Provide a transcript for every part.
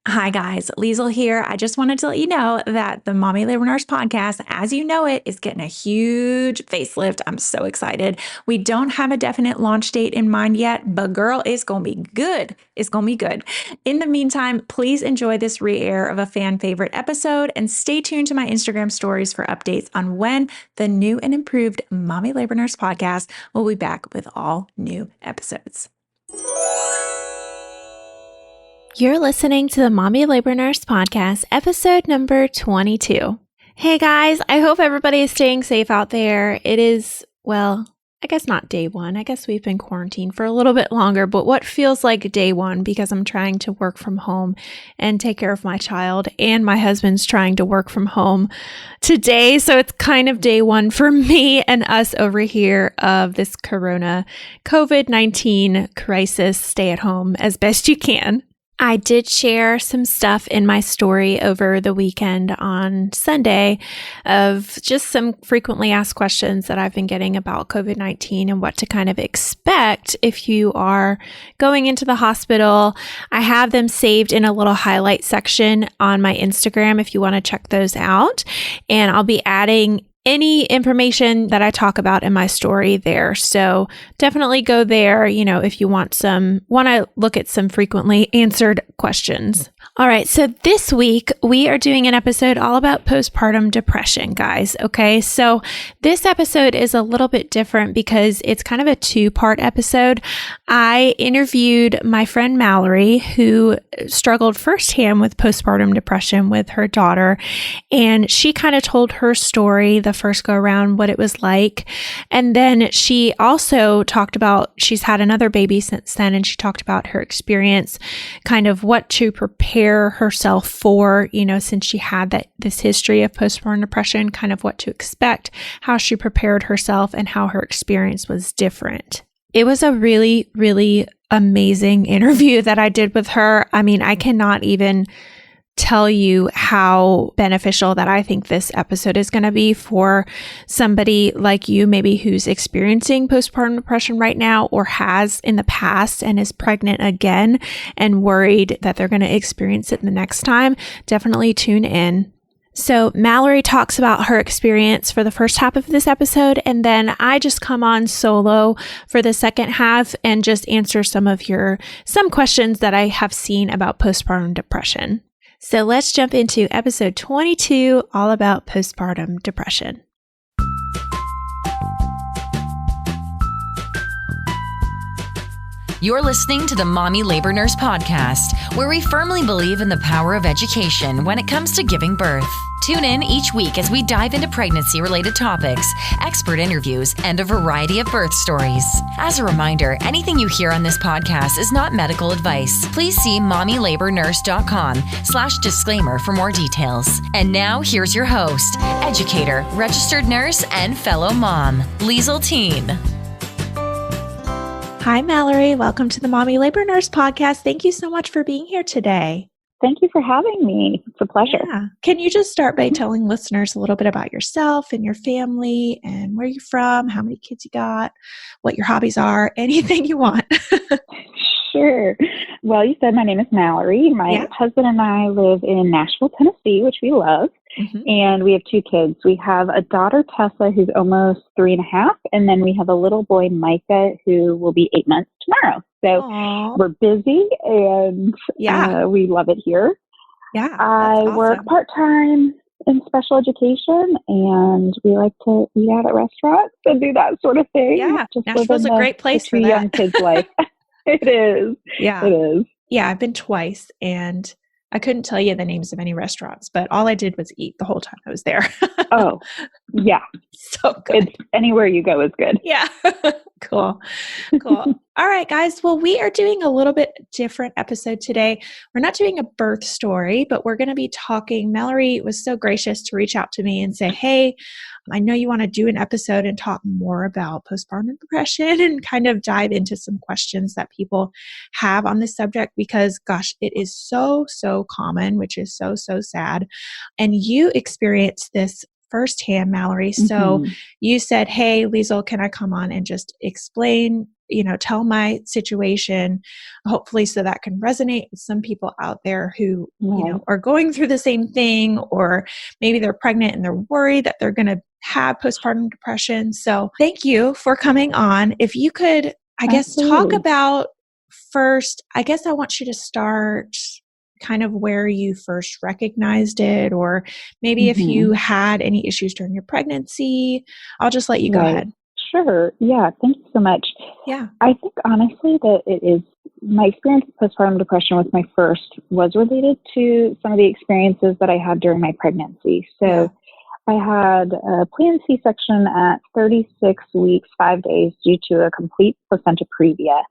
Hi guys, Liesel here. I just wanted to let you know that the Mommy Labor Nurse podcast, as you know it, is getting a huge facelift. I'm so excited. We don't have a definite launch date in mind yet, but girl, it's going to be good. It's going to be good. In the meantime, please enjoy this re-air of a fan favorite episode and stay tuned to my Instagram stories for updates on when the new and improved Mommy Labor Nurse podcast will be back with all new episodes. You're listening to the Mommy Labor Nurse Podcast, episode number 22. Hey guys, I hope everybody is staying safe out there. It is, well, I guess not day one. I guess we've been quarantined for a little bit longer, but what feels like day one because I'm trying to work from home and take care of my child, and my husband's trying to work from home today. So it's kind of day one for me and us over here of this COVID-19 crisis. Stay at home as best you can. I did share some stuff in my story over the weekend on Sunday of just some frequently asked questions that I've been getting about COVID-19 and what to kind of expect if you are going into the hospital. I have them saved in a little highlight section on my Instagram if you want to check those out. And I'll be adding any information that I talk about in my story there. So definitely go there, if you want to look at some frequently answered questions. All right. So this week we are doing an episode all about postpartum depression, guys. Okay. So this episode is a little bit different because it's kind of a two-part episode. I interviewed my friend Mallory, who struggled firsthand with postpartum depression with her daughter. And she kind of told her story the first go around, what it was like. And then she also talked about, she's had another baby since then, and she talked about her experience, kind of what to prepare herself for, since she had this history of postpartum depression, kind of what to expect, how she prepared herself, and how her experience was different. It was a really, really amazing interview that I did with her. I mean, I cannot even tell you how beneficial that I think this episode is going to be for somebody like you, maybe who's experiencing postpartum depression right now or has in the past and is pregnant again and worried that they're going to experience it the next time. Definitely tune in. So Mallory talks about her experience for the first half of this episode, and then I just come on solo for the second half and just answer some questions that I have seen about postpartum depression. So let's jump into episode 22, all about postpartum depression. You're listening to the Mommy Labor Nurse Podcast, where we firmly believe in the power of education when it comes to giving birth. Tune in each week as we dive into pregnancy-related topics, expert interviews, and a variety of birth stories. As a reminder, anything you hear on this podcast is not medical advice. Please see mommylabornurse.com/disclaimer for more details. And now, here's your host, educator, registered nurse, and fellow mom, Liesel Teen. Hi, Mallory. Welcome to the Mommy Labor Nurse Podcast. Thank you so much for being here today. Thank you for having me. It's a pleasure. Yeah. Can you just start by telling listeners a little bit about yourself and your family and where you're from, how many kids you got, what your hobbies are, anything you want? Sure. Well, you said my name is Mallory. My husband and I live in Nashville, Tennessee, which we love. Mm-hmm. And we have two kids. We have a daughter, Tessa, who's almost 3.5. And then we have a little boy, Micah, who will be 8 months tomorrow. So We're busy and we love it here. Yeah, I work part-time in special education, and we like to eat out at restaurants and do that sort of thing. Yeah, Nashville's a great place for that. Young kids' life. It is. Yeah. It is. Yeah, I've been twice, and I couldn't tell you the names of any restaurants, but all I did was eat the whole time I was there. Oh, yeah. So good. Anywhere you go is good. Yeah. Cool. All right, guys. Well, we are doing a little bit different episode today. We're not doing a birth story, but we're going to be talking. Mallory was so gracious to reach out to me and say, hey, I know you want to do an episode and talk more about postpartum depression and kind of dive into some questions that people have on this subject because, gosh, it is so, so common, which is so, so sad. And you experienced this firsthand, Mallory. So you said, hey, Liesel, can I come on and just explain tell my situation, hopefully so that can resonate with some people out there who, are going through the same thing, or maybe they're pregnant and they're worried that they're going to have postpartum depression. So thank you for coming on. If you could, I guess, talk about first, I guess I want you to start kind of where you first recognized it, or maybe if you had any issues during your pregnancy. I'll just let you go ahead. Sure. Yeah. Thank you so much. Yeah. I think honestly that it is my experience with postpartum depression was related to some of the experiences that I had during my pregnancy. So I had a planned C-section at 36 weeks, 5 days due to a complete placenta previa.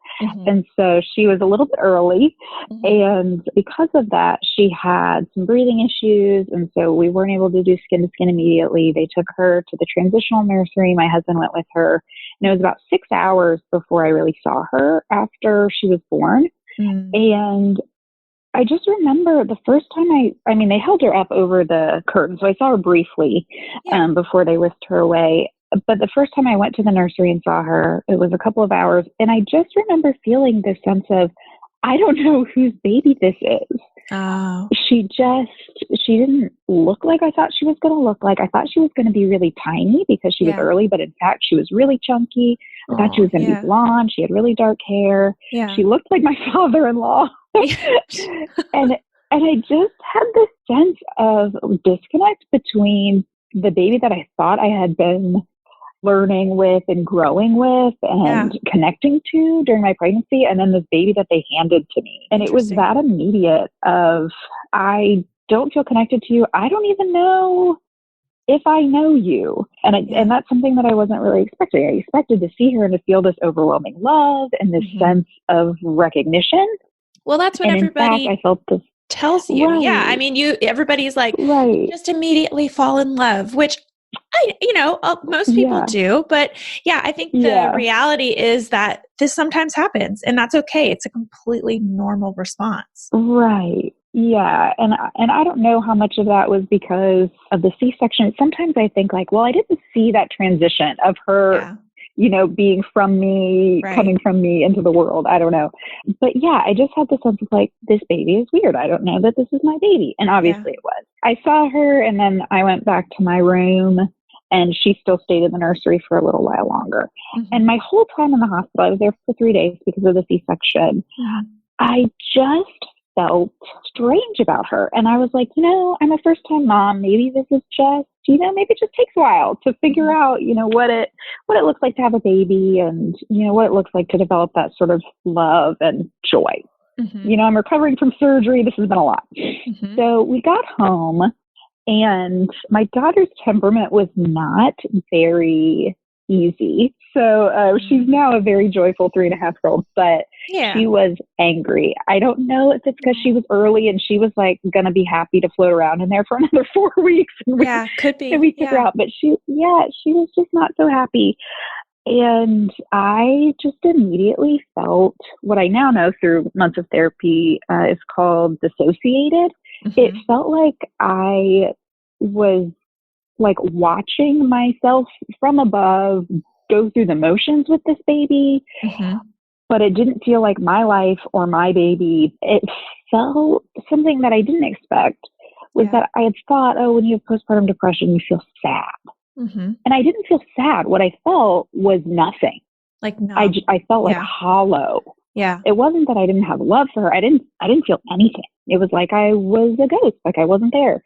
And so she was a little bit early. And because of that, she had some breathing issues. And so we weren't able to do skin to skin immediately. They took her to the transitional nursery. My husband went with her. And it was about 6 hours before I really saw her after she was born. And I just remember the first time I mean, they held her up over the curtain. So I saw her briefly before they whisked her away. But the first time I went to the nursery and saw her, it was a couple of hours. And I just remember feeling this sense of, I don't know whose baby this is. Oh. She didn't look like I thought she was going to look like. I thought she was going to be really tiny because she was early, but in fact, she was really chunky. I thought she was going to be blonde. She had really dark hair. She looked like my father-in-law. and I just had this sense of disconnect between the baby that I thought I had been learning with and growing with and connecting to during my pregnancy, and then this baby that they handed to me. And it was that immediate of, I don't feel connected to you. I don't even know if I know you. And that's something that I wasn't really expecting. I expected to see her and to feel this overwhelming love and this sense of recognition. Well, that's what everybody I felt this tells you. Yeah. I mean, everybody's like, just immediately fall in love, which most people do. But I think the reality is that this sometimes happens, and that's okay. It's a completely normal response. Right. Yeah. And I don't know how much of that was because of the C-section. Sometimes I think like, well, I didn't see that transition of her, being from me, coming from me into the world. I don't know. But I just had the sense of like, this baby is weird. I don't know that this is my baby. And obviously it was. I saw her and then I went back to my room and she still stayed in the nursery for a little while longer. And my whole time in the hospital, I was there for 3 days because of the C-section. I just felt strange about her. And I was like, I'm a first-time mom. Maybe this is just, maybe it just takes a while to figure out, what it looks like to have a baby and, what it looks like to develop that sort of love and joy. I'm recovering from surgery. This has been a lot. So we got home and my daughter's temperament was not very easy. So she's now a very joyful 3.5-year-old, but she was angry. I don't know if it's because she was early and she was like going to be happy to float around in there for another 4 weeks. And could be. And we took her out, but she was just not so happy. And I just immediately felt what I now know through months of therapy is called dissociated. It felt like I was like watching myself from above go through the motions with this baby, but it didn't feel like my life or my baby. It felt something that I didn't expect was that I had thought, when you have postpartum depression, you feel sad. And I didn't feel sad. What I felt was nothing. Like, no. I felt like hollow. Yeah. It wasn't that I didn't have love for her. I didn't feel anything. It was like I was a ghost, like I wasn't there.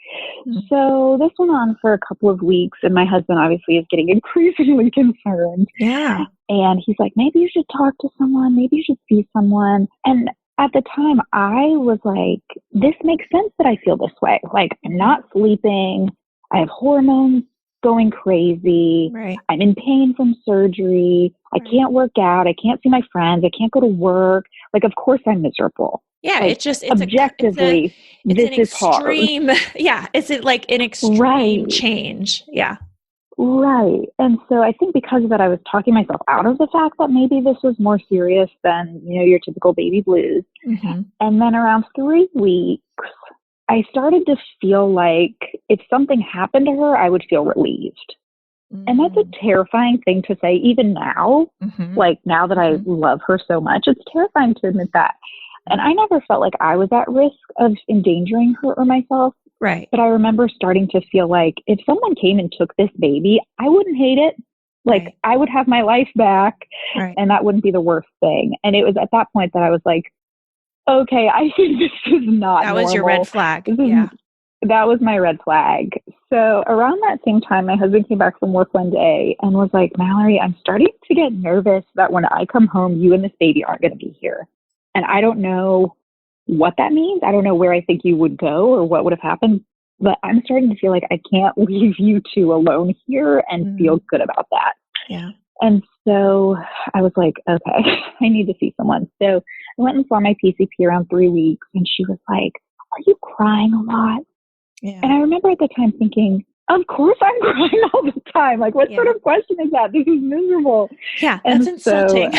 So this went on for a couple of weeks, and my husband obviously is getting increasingly concerned. Yeah. And he's like, maybe you should talk to someone. Maybe you should see someone. And at the time, I was like, this makes sense that I feel this way. Like, I'm not sleeping. I have hormones going crazy. Right. I'm in pain from surgery. I can't work out. I can't see my friends. I can't go to work. Like, of course I'm miserable. Yeah. Like, it's objectively, this is extreme, hard. Yeah. It's like an extreme change. Yeah. Right. And so I think because of that, I was talking myself out of the fact that maybe this was more serious than, your typical baby blues. And then around 3 weeks, I started to feel like if something happened to her, I would feel relieved. And that's a terrifying thing to say, even now. Like, now that I love her so much, it's terrifying to admit that. And I never felt like I was at risk of endangering her or myself. Right. But I remember starting to feel like if someone came and took this baby, I wouldn't hate it. Like, I would have my life back, and that wouldn't be the worst thing. And it was at that point that I was like, okay, I think this is not That was your red flag. That was my red flag. So around that same time, my husband came back from work one day and was like, Mallory, I'm starting to get nervous that when I come home, you and this baby aren't going to be here. And I don't know what that means. I don't know where I think you would go or what would have happened, but I'm starting to feel like I can't leave you two alone here and feel good about that. Yeah. And so I was like, okay, I need to see someone. So I went and saw my PCP around 3 weeks, and she was like, are you crying a lot? Yeah. And I remember at the time thinking, of course I'm crying all the time. Like, what sort of question is that? This is miserable. Yeah, that's insulting.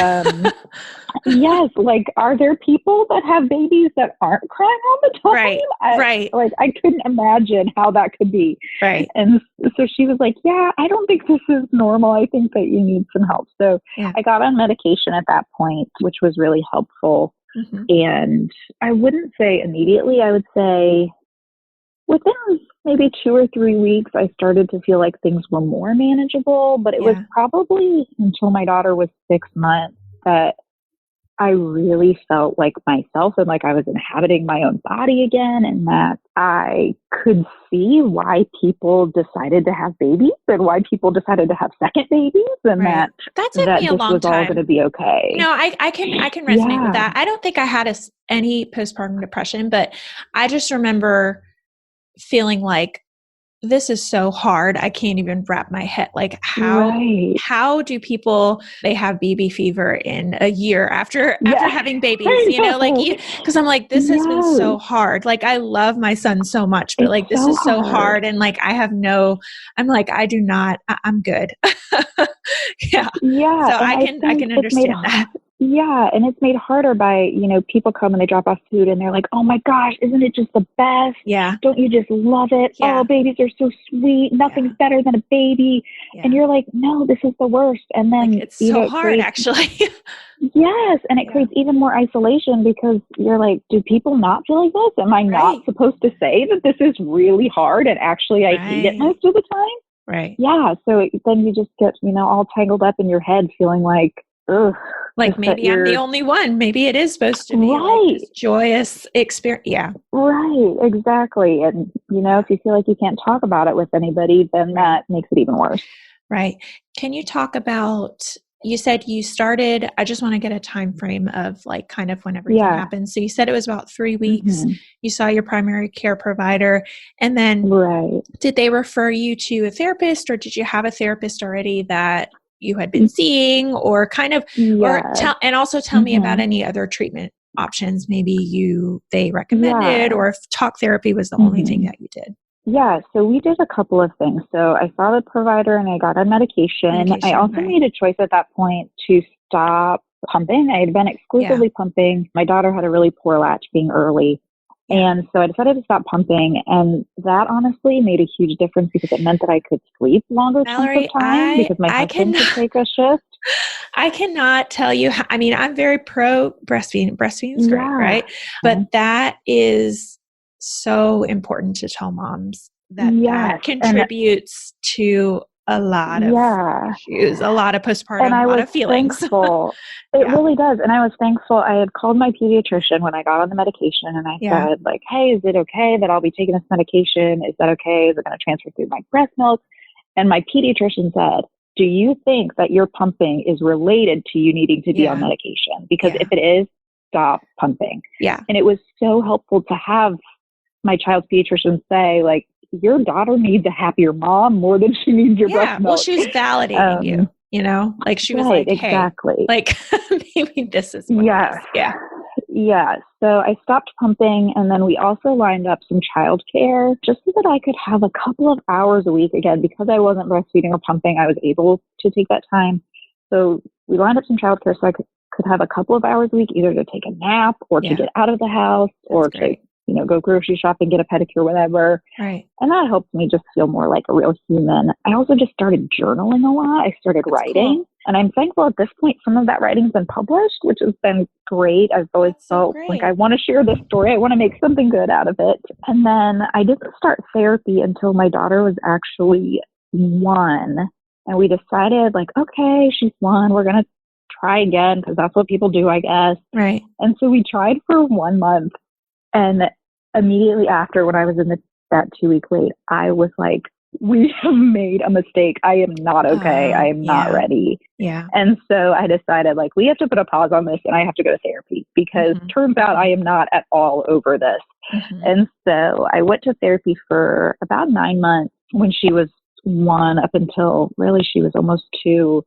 Yes, like, are there people that have babies that aren't crying all the time? Right. Like, I couldn't imagine how that could be. Right. And so she was like, yeah, I don't think this is normal. I think that you need some help. So I got on medication at that point, which was really helpful. And I wouldn't say immediately. I would say within maybe 2 or 3 weeks, I started to feel like things were more manageable. But it was probably until my daughter was 6 months that I really felt like myself and like I was inhabiting my own body again, and that I could see why people decided to have babies and why people decided to have second babies, and that took me a long was time. all going to be okay. No, I can resonate with that. I don't think I had any postpartum depression, but I just remember feeling like, this is so hard. I can't even wrap my head. Like, how do people, they have BB fever in a year after having babies, you know, like, because I'm like, this has been so hard. Like, I love my son so much, but like, this is so hard. And like, I'm like, I'm good. Yeah. So I can understand that. Yeah. And it's made harder by, people come and they drop off food and they're like, oh my gosh, isn't it just the best? Yeah. Don't you just love it? Yeah. Oh, babies are so sweet. Nothing's better than a baby. Yeah. And you're like, no, this is the worst. And then like, it's so hard, actually. Yes. And it creates even more isolation because you're like, do people not feel like this? Am I not supposed to say that this is really hard and actually I hate it most of the time? Right. Yeah. So then you just get, all tangled up in your head feeling like, ugh. Like, maybe I'm the only one. Maybe it is supposed to be like this joyous experience. Yeah. Right. Exactly. And, if you feel like you can't talk about it with anybody, then that makes it even worse. Right. Can you talk about, you said you started, I just want to get a time frame of like kind of when everything happened. So you said it was about 3 weeks. You saw your primary care provider, and then did they refer you to a therapist, or did you have a therapist already that you had been seeing, or kind of, and also tell me about any other treatment options maybe they recommended, or if talk therapy was the only thing that you did? Yeah, so we did a couple of things. So I saw the provider and I got on medication. I also made a choice at that point to stop pumping. I had been exclusively pumping. My daughter had a really poor latch being early. And so I decided to stop pumping, and that honestly made a huge difference because it meant that I could sleep longer chunks of time because my husband could take a shift. I cannot tell you how, I'm very pro breastfeeding. Breastfeeding is great, right? But that is so important to tell moms that contributes to a lot of issues, a lot of postpartum, a lot of feelings. Thankful. It really does. And I was thankful. I had called my pediatrician when I got on the medication, and I said, like, hey, is it okay that I'll be taking this medication? Is that okay? Is it going to transfer through my breast milk? And my pediatrician said, do you think that your pumping is related to you needing to be on medication? Because if it is, stop pumping. Yeah. And it was so helpful to have my child's pediatrician say, like, your daughter needs a happier mom more than she needs your breast milk. Well, she was validating you, like she was like, hey, exactly. Like, maybe this is what it is. Yeah. So I stopped pumping, and then we also lined up some childcare just so that I could have a couple of hours a week. Again, because I wasn't breastfeeding or pumping, I was able to take that time. So we lined up some childcare so I could have a couple of hours a week, either to take a nap or to get out of the house or to go grocery shopping, get a pedicure, whatever. Right. And that helped me just feel more like a real human. I also just started journaling a lot. I started writing. Cool. And I'm thankful at this point, some of that writing's been published, which has been great. I've always felt like I want to share this story. I want to make something good out of it. And then I didn't start therapy until my daughter was actually 1. And we decided like, okay, she's 1. We're going to try again because that's what people do, I guess. Right. And so we tried for 1 month. And immediately after, when I was in that 2-week wait, I was like, we have made a mistake. I am not okay. I am not ready. Yeah. And so I decided like, we have to put a pause on this and I have to go to therapy because turns out I am not at all over this. And so I went to therapy for about 9 months when she was 1 up until really she was almost 2.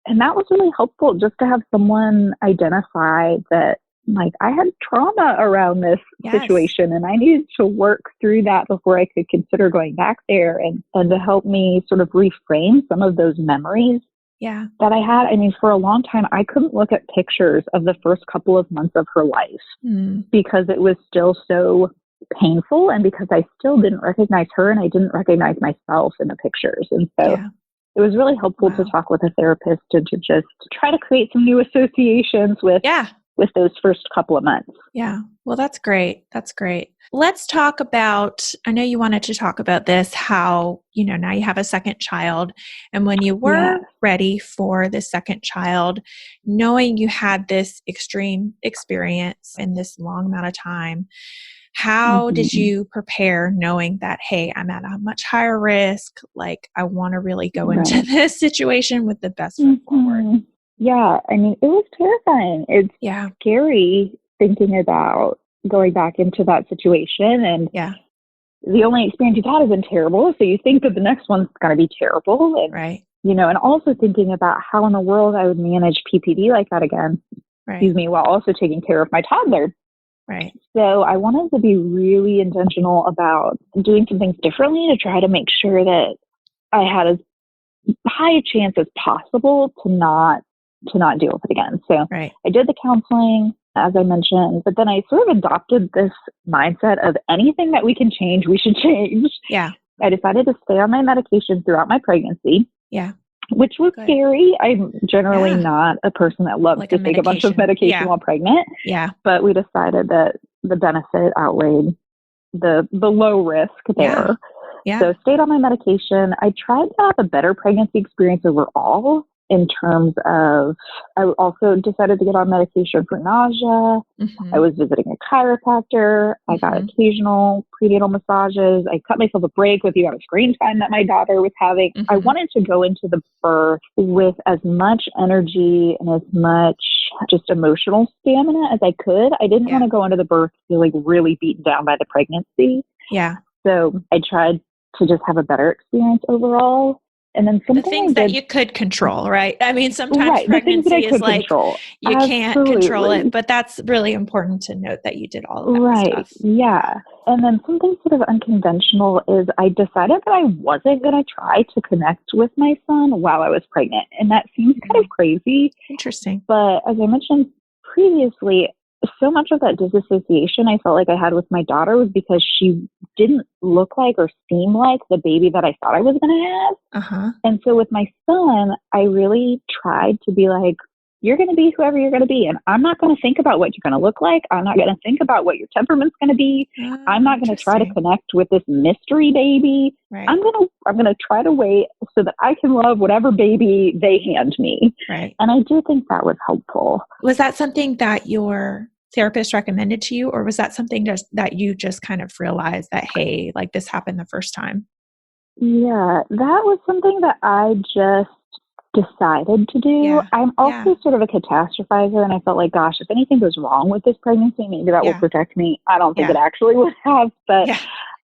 And that was really helpful just to have someone identify that like I had trauma around this situation and I needed to work through that before I could consider going back there and to help me sort of reframe some of those memories that I had. I mean, for a long time, I couldn't look at pictures of the first couple of months of her life because it was still so painful and because I still didn't recognize her and I didn't recognize myself in the pictures. And so it was really helpful to talk with a therapist and to just try to create some new associations with those first couple of months. Yeah. Well, that's great. That's great. Let's talk about, I know you wanted to talk about this, how, now you have a second child. And when you were ready for the second child, knowing you had this extreme experience in this long amount of time, how did you prepare knowing that, hey, I'm at a much higher risk? Like, I want to really go into this situation with the best foot forward. Yeah, I mean, it was terrifying. It's scary thinking about going back into that situation. And the only experience you've had has been terrible. So you think that the next one's going to be terrible. And, and also thinking about how in the world I would manage PPD like that again, while also taking care of my toddler. Right. So I wanted to be really intentional about doing some things differently to try to make sure that I had as high a chance as possible to not deal with it again. So I did the counseling, as I mentioned, but then I sort of adopted this mindset of anything that we can change, we should change. Yeah. I decided to stay on my medication throughout my pregnancy. Yeah. Which was scary. I'm generally not a person that loves to take a bunch of medication while pregnant. Yeah. But we decided that the benefit outweighed the low risk there. Yeah. So stayed on my medication. I tried to have a better pregnancy experience overall in terms of, I also decided to get on medication for nausea. I was visiting a chiropractor. I got occasional prenatal massages. I cut myself a break with the amount of screen time that my daughter was having. I wanted to go into the birth with as much energy and as much just emotional stamina as I could. I didn't want to go into the birth feeling really beaten down by the pregnancy. Yeah. So I tried to just have a better experience overall. And then the things that you could control, right? I mean, sometimes pregnancy is like, you can't control it, but that's really important to note that you did all of that stuff. Yeah. And then something sort of unconventional is I decided that I wasn't going to try to connect with my son while I was pregnant. And that seems kind of crazy. Interesting. But as I mentioned previously, so much of that disassociation I felt like I had with my daughter was because she didn't look like or seem like the baby that I thought I was going to have. And so with my son, I really tried to be like, you're going to be whoever you're going to be. And I'm not going to think about what you're going to look like. I'm not going to think about what your temperament's going to be. I'm not going to try to connect with this mystery baby. I'm going to try to wait so that I can love whatever baby they hand me. Right. And I do think that was helpful. Was that something that your therapist recommended to you, or was that something that you just kind of realized that, hey, like this happened the first time? Yeah, that was something that I just decided to do. Yeah. I'm also sort of a catastrophizer, and I felt like, gosh, if anything goes wrong with this pregnancy, maybe that will protect me. I don't think it actually would have, but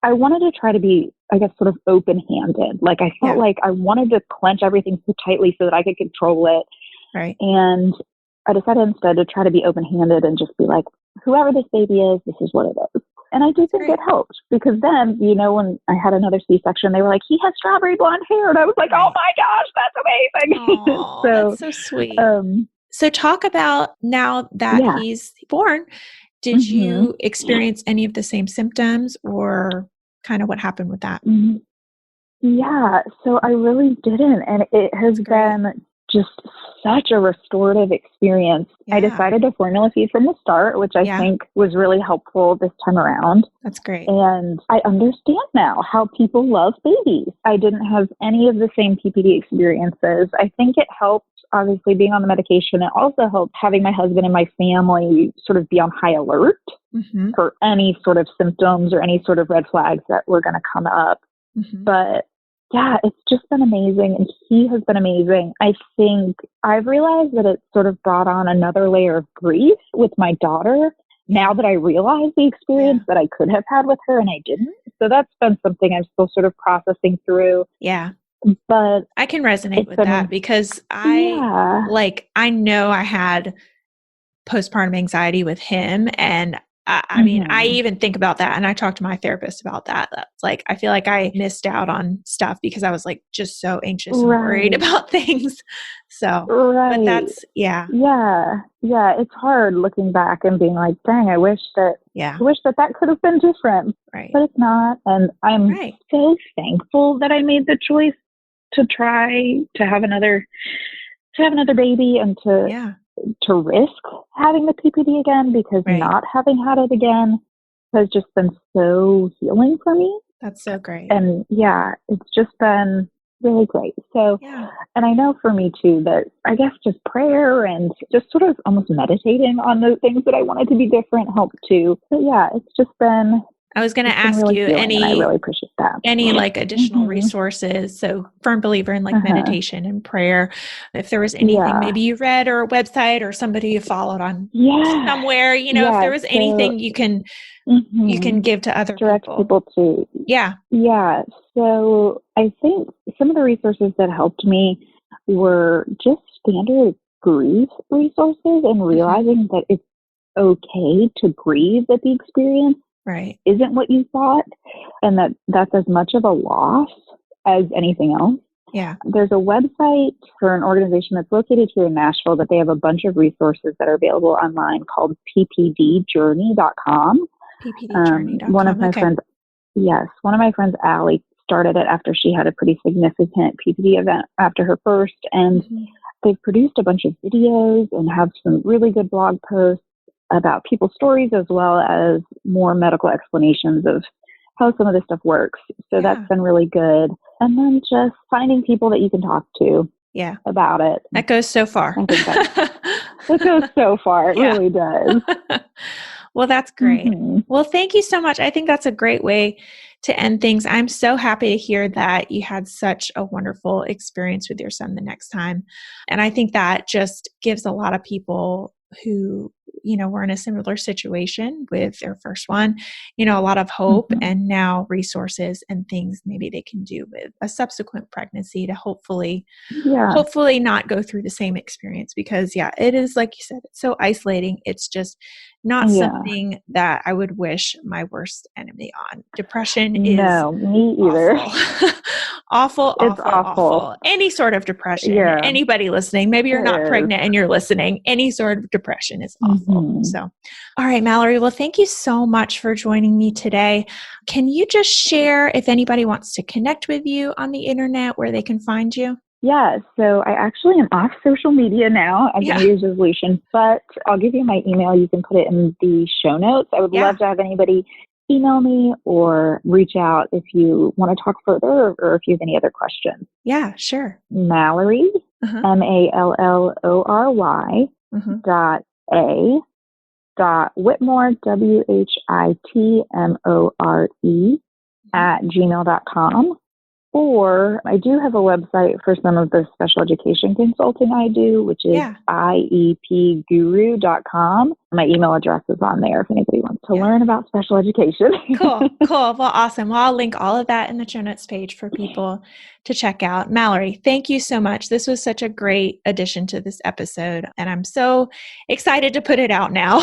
I wanted to try to be, I guess, sort of open-handed. Like I felt like I wanted to clench everything so tightly so that I could control it. Right. And I decided instead to try to be open-handed and just be like, whoever this baby is, this is what it is. And I do think it helped because then, when I had another C-section, they were like, he has strawberry blonde hair. And I was like, oh my gosh, that's amazing. Aww, so, that's so sweet. So talk about now that he's born, Did you experience any of the same symptoms, or kind of what happened with that? Yeah, so I really didn't. And it has been just such a restorative experience. Yeah. I decided to formula feed from the start, which I think was really helpful this time around. That's great. And I understand now how people love babies. I didn't have any of the same PPD experiences. I think it helped, obviously, being on the medication. It also helped having my husband and my family sort of be on high alert for any sort of symptoms or any sort of red flags that were going to come up. But yeah, it's just been amazing. And he has been amazing. I think I've realized that it's sort of brought on another layer of grief with my daughter now that I realize the experience that I could have had with her and I didn't. So that's been something I'm still sort of processing through. Yeah. But I can resonate with that because I know I had postpartum anxiety with him. And I mean, I even think about that, and I talk to my therapist about that. That's like, I feel like I missed out on stuff because I was like just so anxious and worried about things. So, but that's, Yeah, it's hard looking back and being like, dang, I wish that could have been different, but it's not. And I'm so thankful that I made the choice to try to have another baby and to risk having the PPD again, because not having had it again has just been so healing for me. That's so great. And it's just been really great. So, and I know for me too, that I guess just prayer and just sort of almost meditating on the things that I wanted to be different helped too. But it's just been, I was going to ask really you I really appreciate that. Any like additional resources. So firm believer in like meditation and prayer. If there was anything maybe you read or a website or somebody you followed on somewhere, if there was anything you can give to other people to. Yeah. So I think some of the resources that helped me were just standard grief resources and realizing that it's okay to grieve at the experience isn't what you thought, and that's as much of a loss as anything else. Yeah. There's a website for an organization that's located here in Nashville that they have a bunch of resources that are available online called ppdjourney.com. ppdjourney.com. One of my friends, Allie, started it after she had a pretty significant PPD event after her first, and they've produced a bunch of videos and have some really good blog posts about people's stories, as well as more medical explanations of how some of this stuff works. So that's been really good. And then just finding people that you can talk to about it. That goes so far. It goes so far. It really does. Well, that's great. Well, thank you so much. I think that's a great way to end things. I'm so happy to hear that you had such a wonderful experience with your son the next time. And I think that just gives a lot of people who, were in a similar situation with their first one, a lot of hope and now resources and things maybe they can do with a subsequent pregnancy to hopefully not go through the same experience, because it is, like you said, it's so isolating. It's just not something that I would wish my worst enemy on. Depression is me either. Awful. Any sort of depression. Anybody listening, maybe you're not pregnant and you're listening, any sort of depression is awful. So, all right, Mallory. Well, thank you so much for joining me today. Can you just share if anybody wants to connect with you on the internet, where they can find you? Yeah, so I actually am off social media now as a New Year's resolution, but I'll give you my email. You can put it in the show notes. I would love to have anybody email me or reach out if you want to talk further, or if you have any other questions. Yeah, sure. Mallory, Mallory, .Whitmore, WHITMORE @gmail.com. Or I do have a website for some of the special education consulting I do, which is iepguru.com. My email address is on there if anybody wants to learn about special education. Cool. Well, awesome. Well, I'll link all of that in the show notes page for people to check out. Mallory, thank you so much. This was such a great addition to this episode, and I'm so excited to put it out now.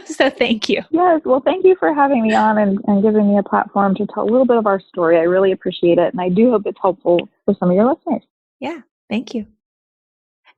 So thank you. Yes. Well, thank you for having me on and giving me a platform to tell a little bit of our story. I really appreciate it. And I do hope it's helpful for some of your listeners. Yeah. Thank you.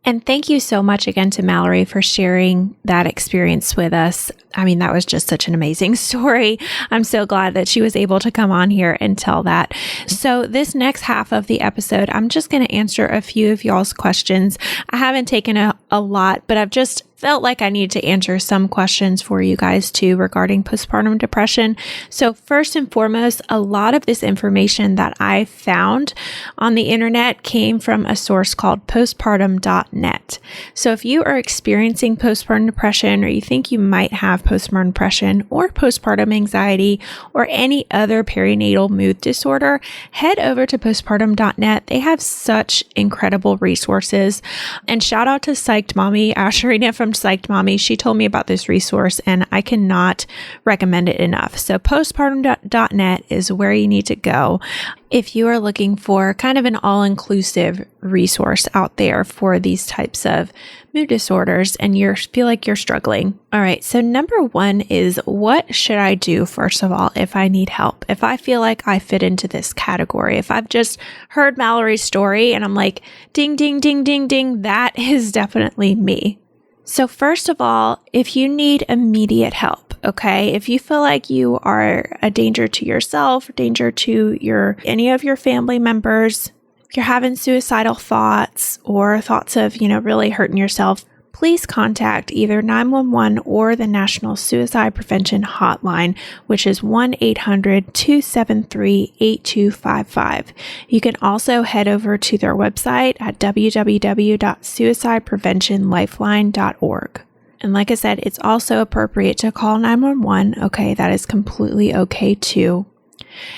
And thank you so much again to Mallory for sharing that experience with us. I mean, that was just such an amazing story. I'm so glad that she was able to come on here and tell that. So this next half of the episode, I'm just going to answer a few of y'all's questions. I haven't taken a lot, but I've just felt like I need to answer some questions for you guys too regarding postpartum depression. So first and foremost, a lot of this information that I found on the internet came from a source called postpartum.net. So if you are experiencing postpartum depression, or you think you might have postpartum depression or postpartum anxiety or any other perinatal mood disorder, head over to postpartum.net. They have such incredible resources. And shout out to Psyched Mommy, Asherina from Psyched Mommy. She told me about this resource and I cannot recommend it enough. So postpartum.net is where you need to go if you are looking for kind of an all-inclusive resource out there for these types of mood disorders and you feel like you're struggling. All right. So number one is, what should I do first of all if I need help? If I feel like I fit into this category, if I've just heard Mallory's story and I'm like, ding, ding, ding, ding, ding, that is definitely me. So first of all, if you need immediate help, okay, if you feel like you are a danger to yourself, danger to any of your family members, if you're having suicidal thoughts or thoughts of, really hurting yourself, please contact either 911 or the National Suicide Prevention Hotline, which is 1-800-273-8255. You can also head over to their website at www.suicidepreventionlifeline.org. And like I said, it's also appropriate to call 911. Okay, that is completely okay too.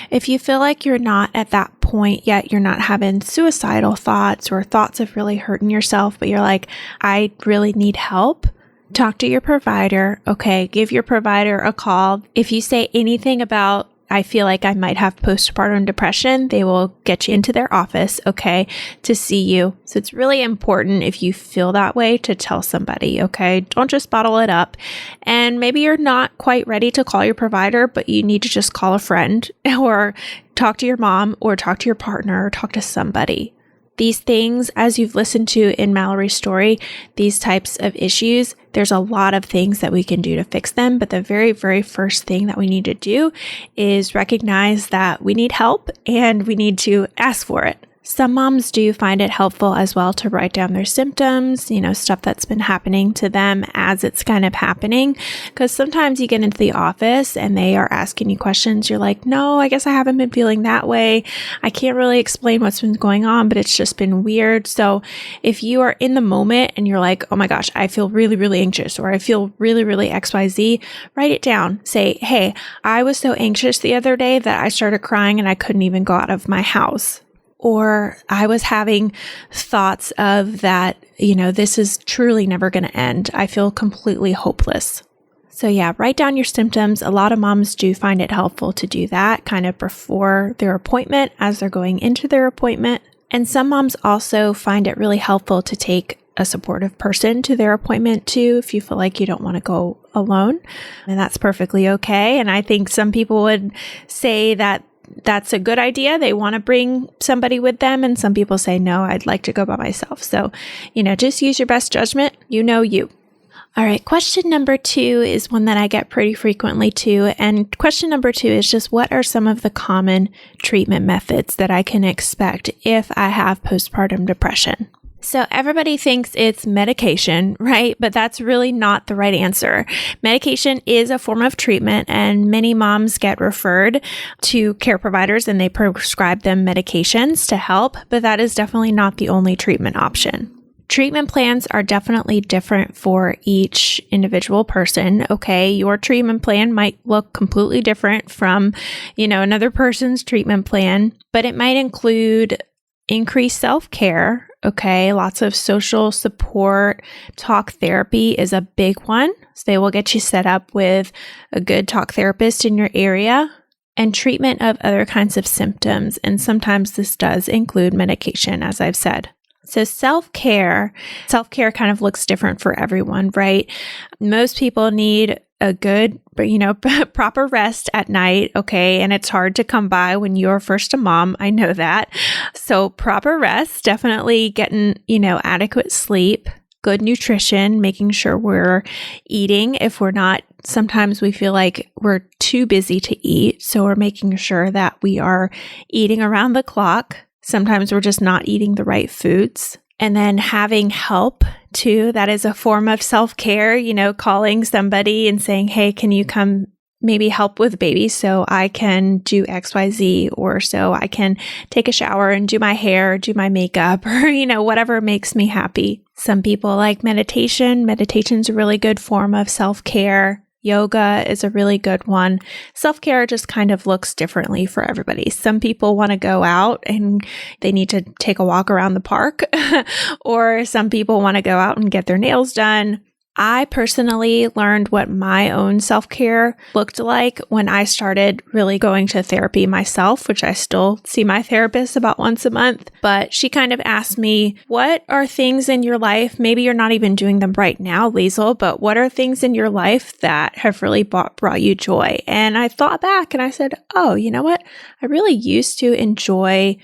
If you feel like you're not at that point yet, you're not having suicidal thoughts or thoughts of really hurting yourself, but you're like, I really need help, talk to your provider. Okay, give your provider a call. If you say anything about, I feel like I might have postpartum depression, they will get you into their office, okay, to see you. So it's really important if you feel that way to tell somebody, okay? Don't just bottle it up. And maybe you're not quite ready to call your provider, but you need to just call a friend or talk to your mom or talk to your partner or talk to somebody. These things, as you've listened to in Mallory's story, these types of issues, there's a lot of things that we can do to fix them. But the very, very first thing that we need to do is recognize that we need help and we need to ask for it. Some moms do find it helpful as well to write down their symptoms, stuff that's been happening to them as it's kind of happening. Because sometimes you get into the office and they are asking you questions. You're like, no, I guess I haven't been feeling that way. I can't really explain what's been going on, but it's just been weird. So if you are in the moment and you're like, oh my gosh, I feel really, really anxious, or I feel really, really XYZ, write it down. Say, hey, I was so anxious the other day that I started crying and I couldn't even go out of my house. Or I was having thoughts of that, this is truly never going to end. I feel completely hopeless. So yeah, write down your symptoms. A lot of moms do find it helpful to do that kind of before their appointment, as they're going into their appointment. And some moms also find it really helpful to take a supportive person to their appointment too, if you feel like you don't want to go alone. And that's perfectly okay. And I think some people would say that that's a good idea. They want to bring somebody with them. And some people say, no, I'd like to go by myself. So, just use your best judgment. You. All right. Question number 2 is one that I get pretty frequently too. And question number 2 is just, what are some of the common treatment methods that I can expect if I have postpartum depression? So everybody thinks it's medication, right? But that's really not the right answer. Medication is a form of treatment, and many moms get referred to care providers and they prescribe them medications to help, but that is definitely not the only treatment option. Treatment plans are definitely different for each individual person. Okay, your treatment plan might look completely different from, another person's treatment plan, but it might include increased self-care. Okay, lots of social support. Talk therapy is a big one. So they will get you set up with a good talk therapist in your area, and treatment of other kinds of symptoms. And sometimes this does include medication, as I've said. So self-care kind of looks different for everyone, right? Most people need a good, proper rest at night. Okay. And it's hard to come by when you're first a mom. I know that. So proper rest, definitely getting, adequate sleep, good nutrition, making sure we're eating. If we're not, sometimes we feel like we're too busy to eat. So we're making sure that we are eating around the clock. Sometimes we're just not eating the right foods. And then having help too, that is a form of self-care, calling somebody and saying, hey, can you come maybe help with baby so I can do XYZ, or so I can take a shower and do my hair, do my makeup, or, whatever makes me happy. Some people like meditation. Meditation's a really good form of self-care. Yoga is a really good one. Self-care just kind of looks differently for everybody. Some people want to go out and they need to take a walk around the park, or some people want to go out and get their nails done. I personally learned what my own self-care looked like when I started really going to therapy myself, which I still see my therapist about once a month. But she kind of asked me, what are things in your life? Maybe you're not even doing them right now, Liesel, but what are things in your life that have really brought you joy? And I thought back and I said, oh, you know what? I really used to enjoy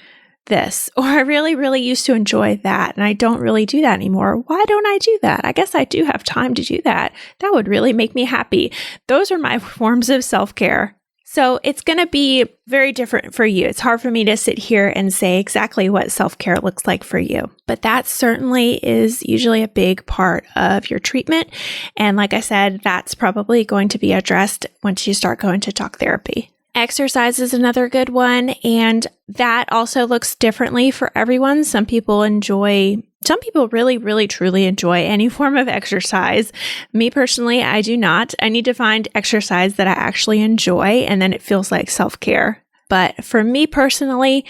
this, or I really, really used to enjoy that, and I don't really do that anymore. Why don't I do that? I guess I do have time to do that. That would really make me happy. Those are my forms of self-care. So it's going to be very different for you. It's hard for me to sit here and say exactly what self-care looks like for you, but that certainly is usually a big part of your treatment. And like I said, that's probably going to be addressed once you start going to talk therapy. Exercise is another good one, and that also looks differently for everyone. Some people really, really, truly enjoy any form of exercise. Me personally, I do not. I need to find exercise that I actually enjoy, and then it feels like self-care. But for me personally,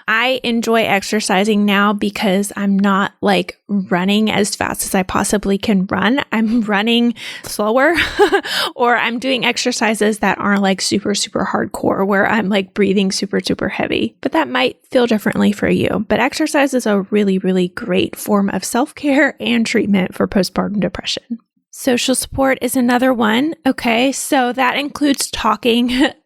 I enjoy exercising now because I'm not like running as fast as I possibly can run. I'm running slower or I'm doing exercises that aren't like super, super hardcore where I'm like breathing super, super heavy. But that might feel differently for you. But exercise is a really, really great form of self-care and treatment for postpartum depression. Social support is another one. Okay, so that includes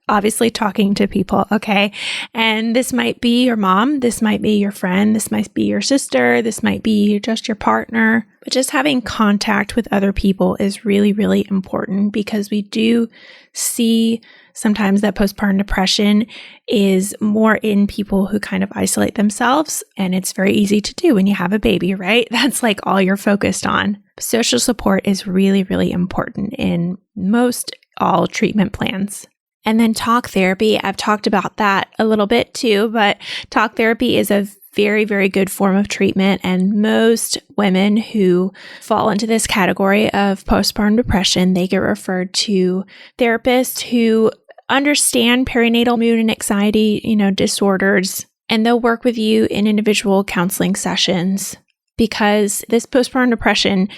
obviously talking to people. Okay, and this might be your mom, this might be your friend, this might be your sister, this might be just your partner. But just having contact with other people is really, really important because we do see sometimes that postpartum depression is more in people who kind of isolate themselves. And it's very easy to do when you have a baby, right? That's like all you're focused on. Social support is really, really important in most all treatment plans. And then talk therapy, I've talked about that a little bit too, but talk therapy is a very, very good form of treatment. And most women who fall into this category of postpartum depression, they get referred to therapists who understand perinatal mood and anxiety, disorders, and they'll work with you in individual counseling sessions because this postpartum depression,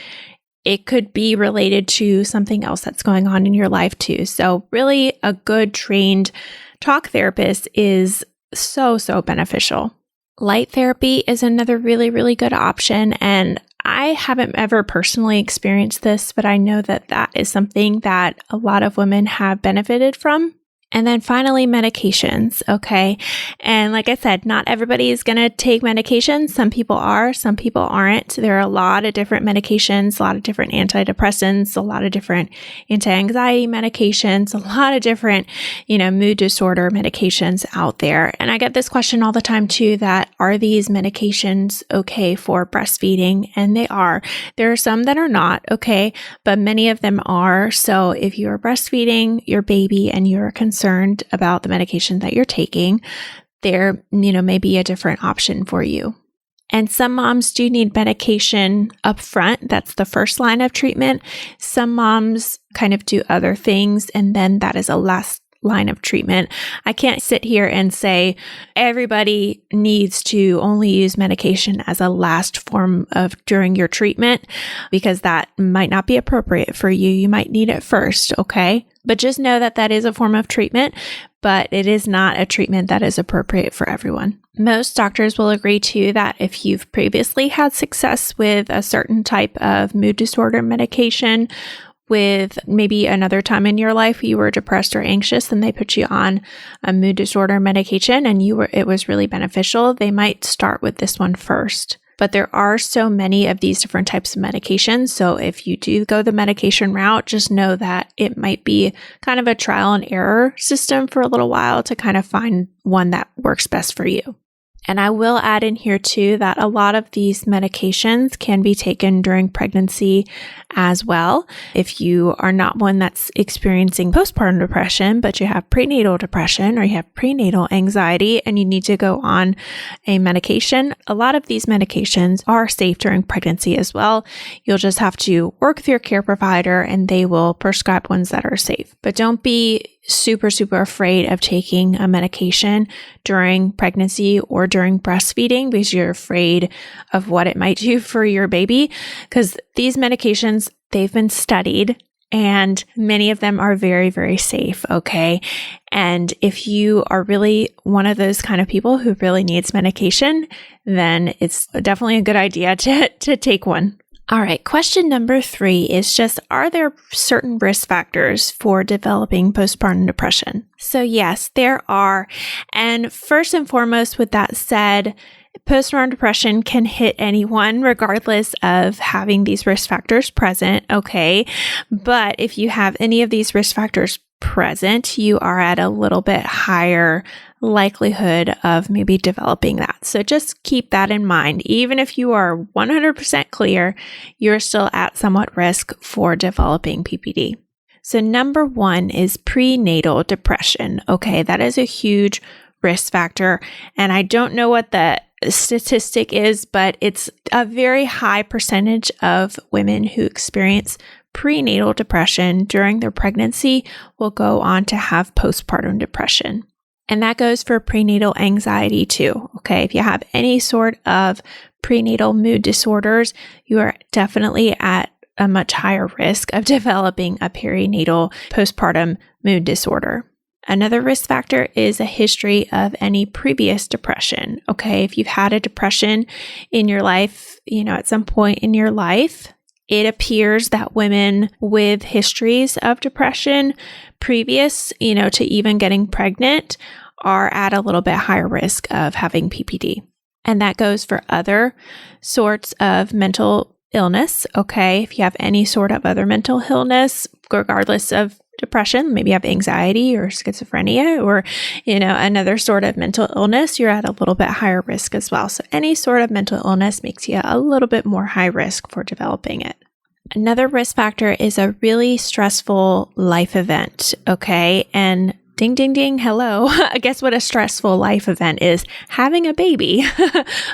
it could be related to something else that's going on in your life too. So really a good trained talk therapist is so, so beneficial. Light therapy is another really, really good option. And I haven't ever personally experienced this, but I know that that is something that a lot of women have benefited from. And then finally, medications, okay? And like I said, not everybody is going to take medications. Some people are, some people aren't. There are a lot of different medications, a lot of different antidepressants, a lot of different anti-anxiety medications, a lot of different, mood disorder medications out there. And I get this question all the time too, that are these medications okay for breastfeeding? And they are. There are some that are not, okay? But many of them are. So if you're breastfeeding your baby and you're concerned about the medication that you're taking, there, may be a different option for you. And some moms do need medication up front. That's the first line of treatment. Some moms kind of do other things, and then that is a last line of treatment. I can't sit here and say everybody needs to only use medication as a last form of during your treatment, because that might not be appropriate for you. You might need it first, okay? But just know that that is a form of treatment, but it is not a treatment that is appropriate for everyone. Most doctors will agree too that if you've previously had success with a certain type of mood disorder medication, with maybe another time in your life you were depressed or anxious and they put you on a mood disorder medication and it was really beneficial, they might start with this one first. But there are so many of these different types of medications. So if you do go the medication route, just know that it might be kind of a trial and error system for a little while to kind of find one that works best for you. And I will add in here too that a lot of these medications can be taken during pregnancy as well. If you are not one that's experiencing postpartum depression, but you have prenatal depression or you have prenatal anxiety and you need to go on a medication, a lot of these medications are safe during pregnancy as well. You'll just have to work with your care provider and they will prescribe ones that are safe. But don't be super afraid of taking a medication during pregnancy or during breastfeeding because you're afraid of what it might do for your baby. Because these medications, they've been studied and many of them are very safe, okay? And if you are really one of those kind of people who really needs medication, then it's definitely a good idea to take one. All right, question number 3 is just, are there certain risk factors for developing postpartum depression? So yes, there are. And first and foremost, with that said, postpartum depression can hit anyone regardless of having these risk factors present, okay? But if you have any of these risk factors present, you are at a little bit higher likelihood of maybe developing that. So just keep that in mind. Even if you are 100% clear, you're still at somewhat risk for developing PPD. So number 1 is prenatal depression. Okay, that is a huge risk factor. And I don't know what the statistic is, but it's a very high percentage of women who experience prenatal depression during their pregnancy will go on to have postpartum depression. And that goes for prenatal anxiety too. Okay, if you have any sort of prenatal mood disorders, you are definitely at a much higher risk of developing a perinatal postpartum mood disorder. Another risk factor is a history of any previous depression. Okay, if you've had a depression in your life, at some point in your life, it appears that women with histories of depression previous, to even getting pregnant are at a little bit higher risk of having PPD. And that goes for other sorts of mental illness. Okay, if you have any sort of other mental illness, regardless of depression, maybe you have anxiety or schizophrenia or, another sort of mental illness, you're at a little bit higher risk as well. So any sort of mental illness makes you a little bit more high risk for developing it. Another risk factor is a really stressful life event. Okay. And ding, ding, ding. Hello. Guess what a stressful life event is? Having a baby.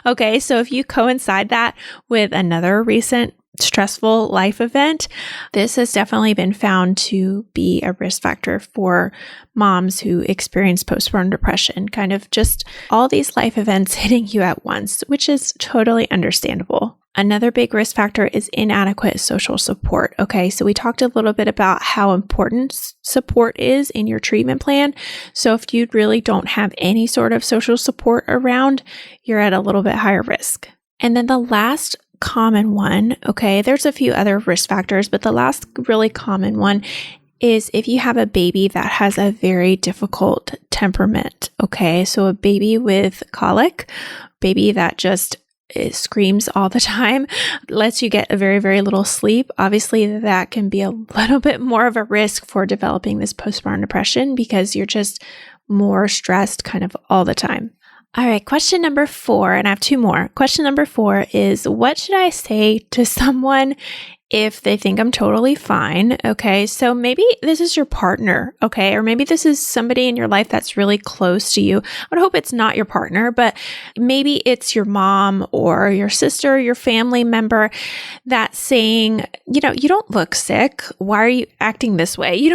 Okay. So if you coincide that with another recent stressful life event, this has definitely been found to be a risk factor for moms who experience postpartum depression, kind of just all these life events hitting you at once, which is totally understandable. Another big risk factor is inadequate social support. Okay, so we talked a little bit about how important support is in your treatment plan. So if you really don't have any sort of social support around, you're at a little bit higher risk. And then the last common one, okay, there's a few other risk factors, but the last really common one is if you have a baby that has a very difficult temperament. Okay, so a baby with colic, baby that just it screams all the time, lets you get a very little sleep. Obviously, that can be a little bit more of a risk for developing this postpartum depression because you're just more stressed kind of all the time. All right, question number 4, and I have 2 more. Question number 4 is, what should I say to someone if they think I'm totally fine? Okay, so maybe this is your partner, okay? Or maybe this is somebody in your life that's really close to you. I would hope it's not your partner, but maybe it's your mom or your sister, your family member that's saying, you don't look sick. Why are you acting this way?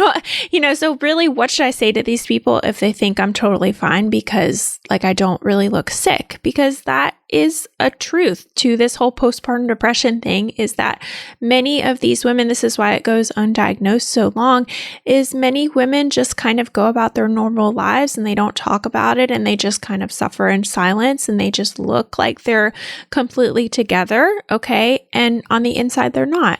So really, what should I say to these people if they think I'm totally fine because I don't really look sick? Because that is a truth to this whole postpartum depression thing, is that many of these women, this is why it goes undiagnosed so long, is many women just kind of go about their normal lives and they don't talk about it and they just kind of suffer in silence and they just look like they're completely together, okay? And on the inside, they're not.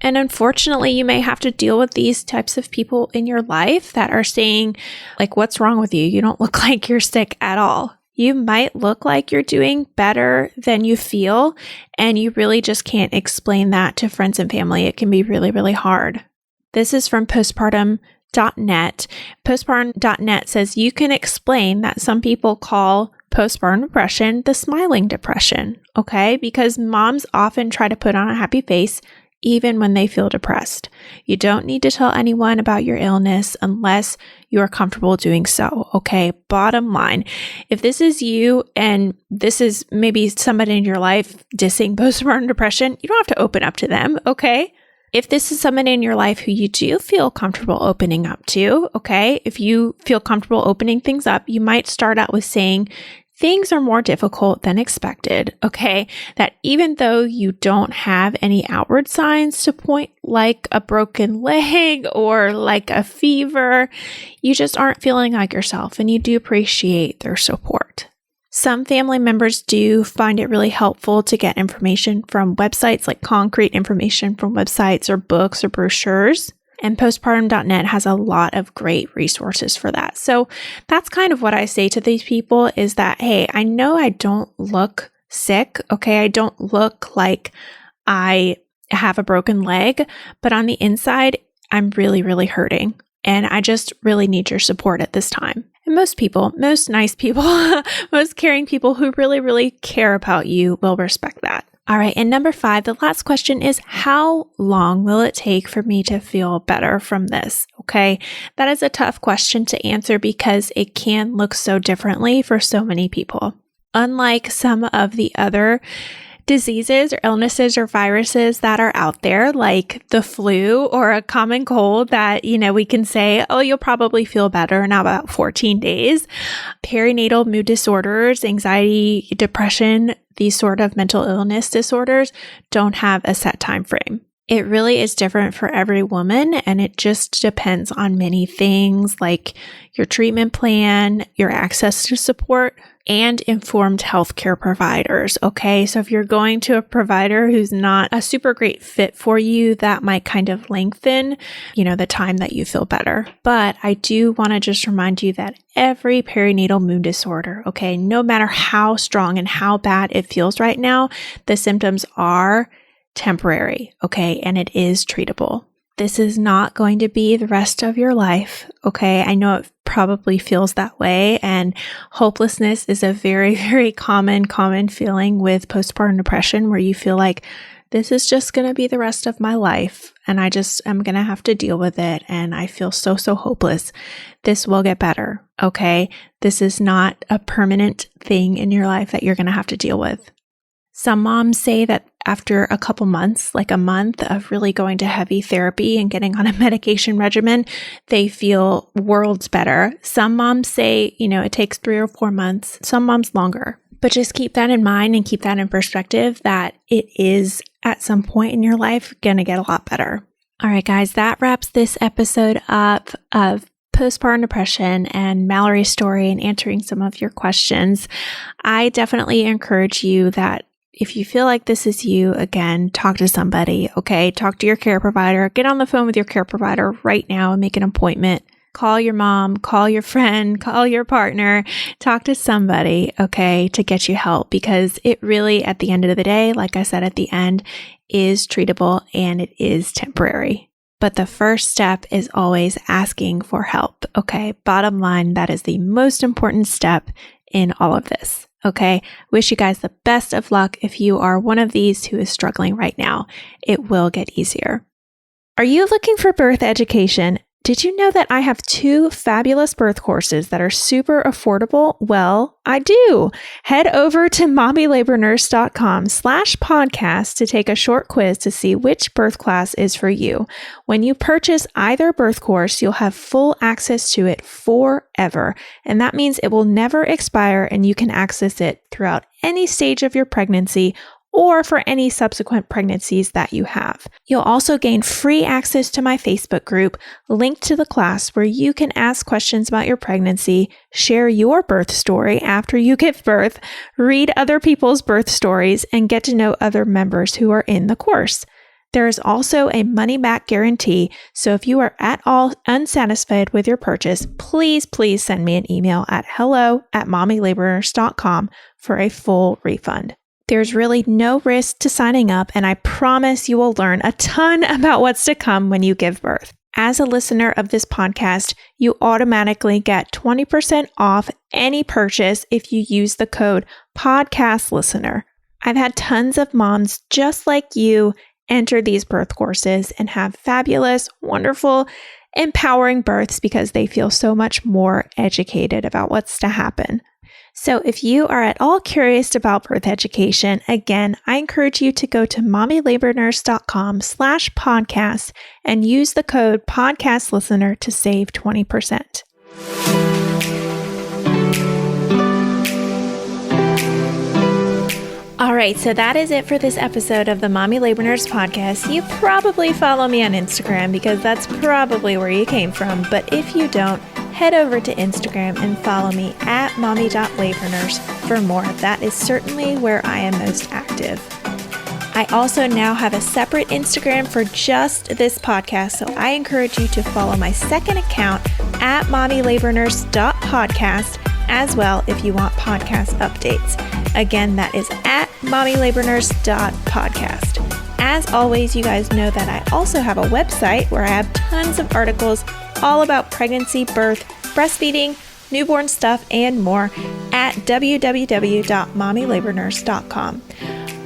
And unfortunately, you may have to deal with these types of people in your life that are saying, like, what's wrong with you? You don't look like you're sick at all. You might look like you're doing better than you feel, and you really just can't explain that to friends and family. It can be really, really hard. This is from postpartum.net. Postpartum.net says you can explain that some people call postpartum depression the smiling depression, okay? Because moms often try to put on a happy face even when they feel depressed. You don't need to tell anyone about your illness unless you are comfortable doing so, okay? Bottom line, if this is you and this is maybe somebody in your life dissing postpartum depression, you don't have to open up to them, okay? If this is someone in your life who you do feel comfortable opening up to, okay? If you feel comfortable opening things up, you might start out with saying, things are more difficult than expected, okay? That even though you don't have any outward signs to point like a broken leg or like a fever, you just aren't feeling like yourself, and you do appreciate their support. Some family members do find it really helpful to get information from websites, like concrete information from websites or books or brochures. And postpartum.net has a lot of great resources for that. So that's kind of what I say to these people is that, hey, I know I don't look sick, okay? I don't look like I have a broken leg, but on the inside, I'm really, really hurting. And I just really need your support at this time. And most people, most nice people, most caring people who really, really care about you will respect that. All right. And number 5, the last question is, how long will it take for me to feel better from this? Okay. That is a tough question to answer because it can look so differently for so many people. Unlike some of the other diseases or illnesses or viruses that are out there, like the flu or a common cold that, we can say, oh, you'll probably feel better in about 14 days. Perinatal mood disorders, anxiety, depression, these sort of mental illness disorders don't have a set time frame. It really is different for every woman, and it just depends on many things like your treatment plan, your access to support, and informed healthcare providers. Okay, so if you're going to a provider who's not a super great fit for you, that might kind of lengthen, the time that you feel better. But I do want to just remind you that every perinatal mood disorder, okay, no matter how strong and how bad it feels right now, the symptoms are temporary, okay, and it is treatable. This is not going to be the rest of your life, okay? I know it probably feels that way, and hopelessness is a very, very common feeling with postpartum depression where you feel like this is just going to be the rest of my life, and I just am going to have to deal with it, and I feel so hopeless. This will get better, okay? This is not a permanent thing in your life that you're going to have to deal with. Some moms say that after a couple months, like a month of really going to heavy therapy and getting on a medication regimen, they feel worlds better. Some moms say, it takes 3 or 4 months, some moms longer. But just keep that in mind and keep that in perspective that it is at some point in your life going to get a lot better. All right, guys, that wraps this episode up of postpartum depression and Mallory's story and answering some of your questions. I definitely encourage you that if you feel like this is you, again, talk to somebody, okay? Talk to your care provider. Get on the phone with your care provider right now and make an appointment. Call your mom, call your friend, call your partner, talk to somebody, okay, to get you help, because it really, at the end of the day, like I said at the end, is treatable and it is temporary. But the first step is always asking for help, okay? Bottom line, that is the most important step in all of this. Okay, wish you guys the best of luck if you are one of these who is struggling right now. It will get easier. Are you looking for birth education? Did you know that I have 2 fabulous birth courses that are super affordable? Well, I do. Head over to mommylabornurse.com/podcast to take a short quiz to see which birth class is for you. When you purchase either birth course, you'll have full access to it forever. And that means it will never expire and you can access it throughout any stage of your pregnancy or for any subsequent pregnancies that you have. You'll also gain free access to my Facebook group, linked to the class where you can ask questions about your pregnancy, share your birth story after you give birth, read other people's birth stories, and get to know other members who are in the course. There is also a money-back guarantee, so if you are at all unsatisfied with your purchase, please send me an email at hello@mommylabornurse.com for a full refund. There's really no risk to signing up, and I promise you will learn a ton about what's to come when you give birth. As a listener of this podcast, you automatically get 20% off any purchase if you use the code PODCASTLISTENER. I've had tons of moms just like you enter these birth courses and have fabulous, wonderful, empowering births because they feel so much more educated about what's to happen. So if you are at all curious about birth education, again, I encourage you to go to mommylabornurse.com/podcast and use the code PODCASTLISTENER to save 20%. All right, so that is it for this episode of the Mommy Labor Nurse podcast. You probably follow me on Instagram because that's probably where you came from. But if you don't, head over to Instagram and follow me at mommy.labornurse for more. That is certainly where I am most active. I also now have a separate Instagram for just this podcast, so I encourage you to follow my second account at mommylabornurse.podcast as well if you want podcast updates. Again, that is at mommylabornurse.podcast. As always, you guys know that I also have a website where I have tons of articles all about pregnancy, birth, breastfeeding, newborn stuff, and more at www.mommylabornurse.com.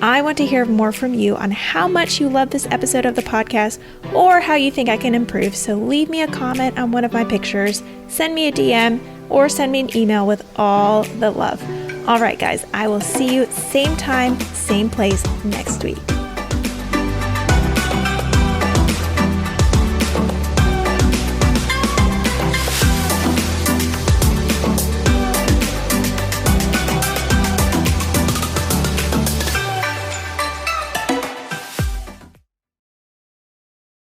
I want to hear more from you on how much you love this episode of the podcast or how you think I can improve. So leave me a comment on one of my pictures, send me a DM, or send me an email with all the love. All right, guys, I will see you same time, same place next week.